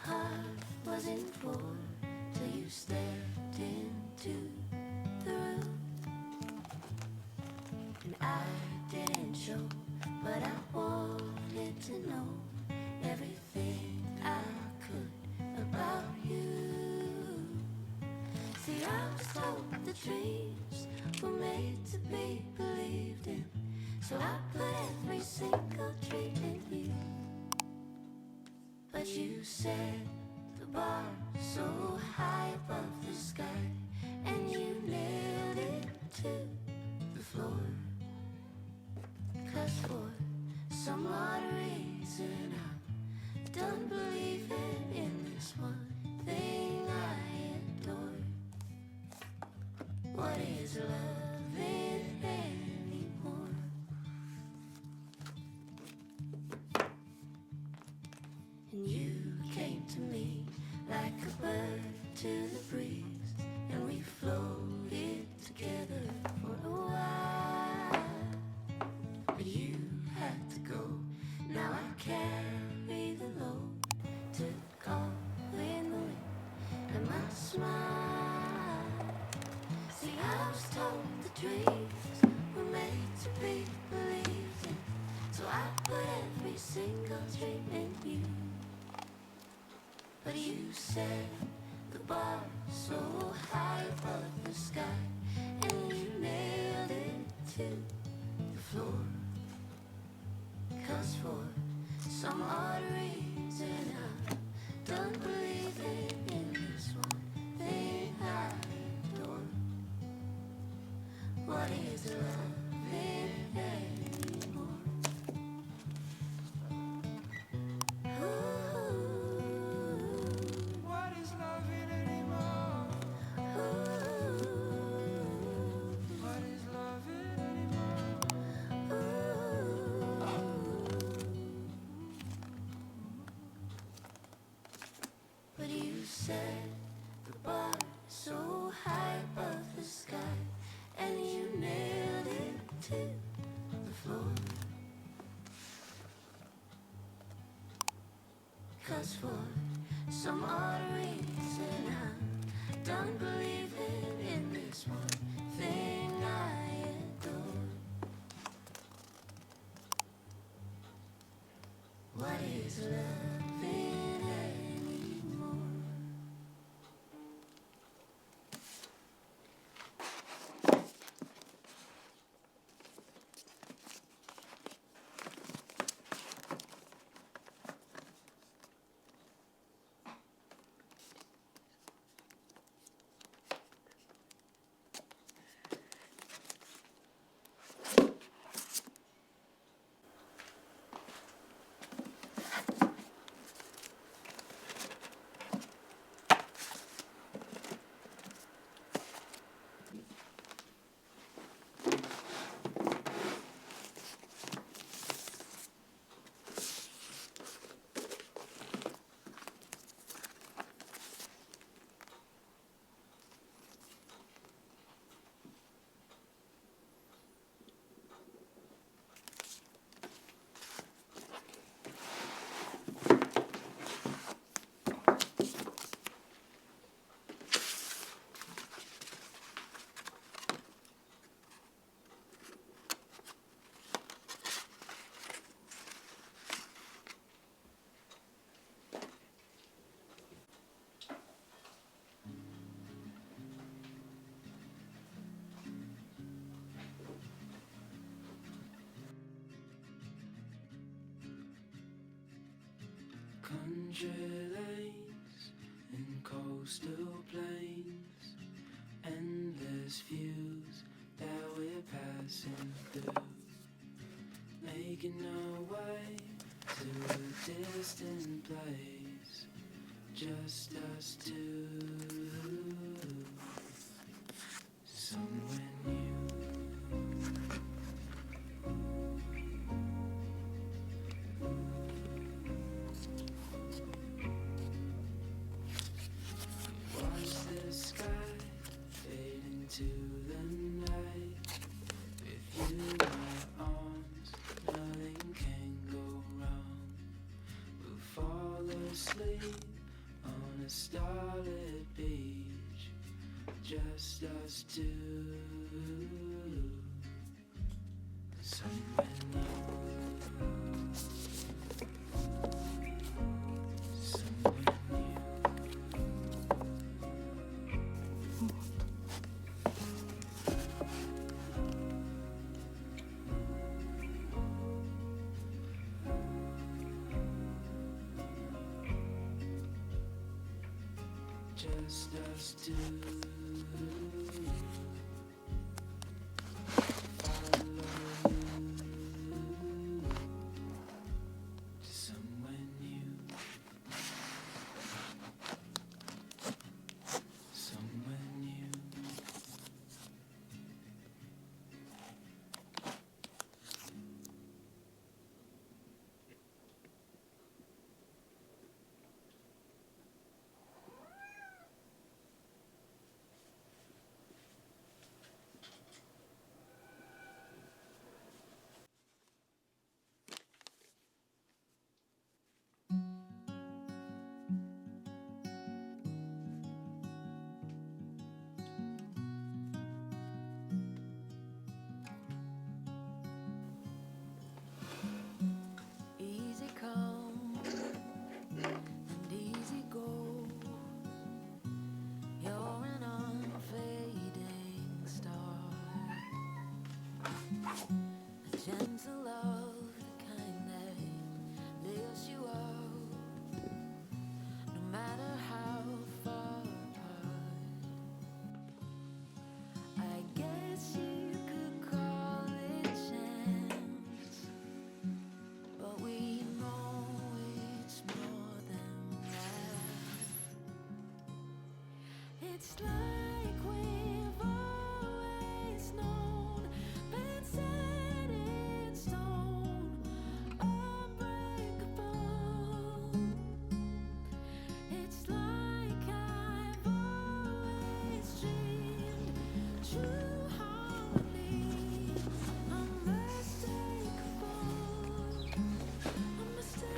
heart wasn't for till you stepped into the room. And I didn't show, but I wanted to know everything I could about you. See, I was told the dreams were made to be believed in, so I put every single dream in you. But you set the bar so high above the sky, and you nailed it to the floor. 'Cause for some odd reason I'm done believing in this one thing I adore. What is loving anymore? And you came to me like a bird to the breeze, and we floated together for a while. But you had to go, now I carry the load to call in the wind and my smile. See, I was told the dreams were made to be believed in, so I put every single dream in you. But you set the bar so high above the sky, and you nailed it to the floor. 'Cause for some odd reason I'm done believing in this one thing I adore. What is loving anymore? What is loving anymore? What is loving anymore? But you set the bar so high above the sky, and you nailed it to the floor. 'Cause for some odd reason I'm done believing in this one thing I adore. What is loving anymore? Country lanes and coastal plains, endless views that we're passing through, making our way to a distant place, just us two, somewhere new. Watch the sky fade into the night. With you in my arms, nothing can go wrong. We'll fall asleep starlit beach, just us two. Somewhere new, somewhere new. Just us two. Easy come and easy go. You're an unfading star, a gentle love, the kind that lifts you up, no matter how far apart. I guess you could call it chance, but we know it's more than that. It's like we've always known, been set in stone, unbreakable. It's like I've always dreamed, true harmony, unmistakable, unmistakable.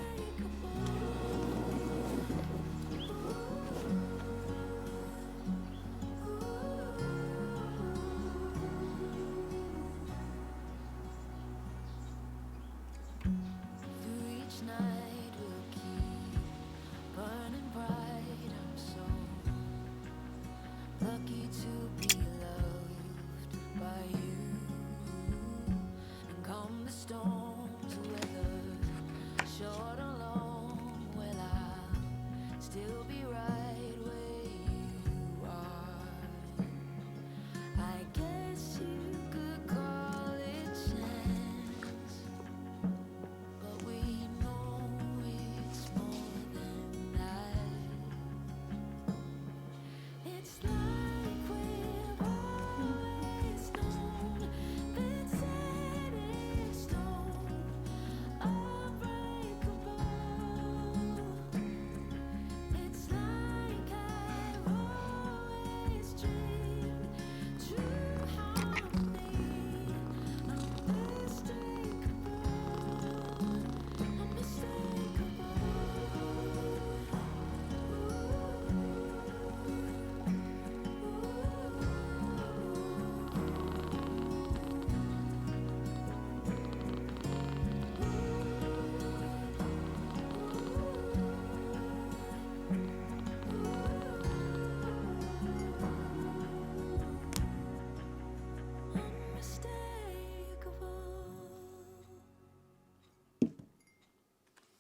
Through each night we'll keep burning bright. I'm so lucky to be loved by you. And come the storms, whether short or long, well, I'll still be right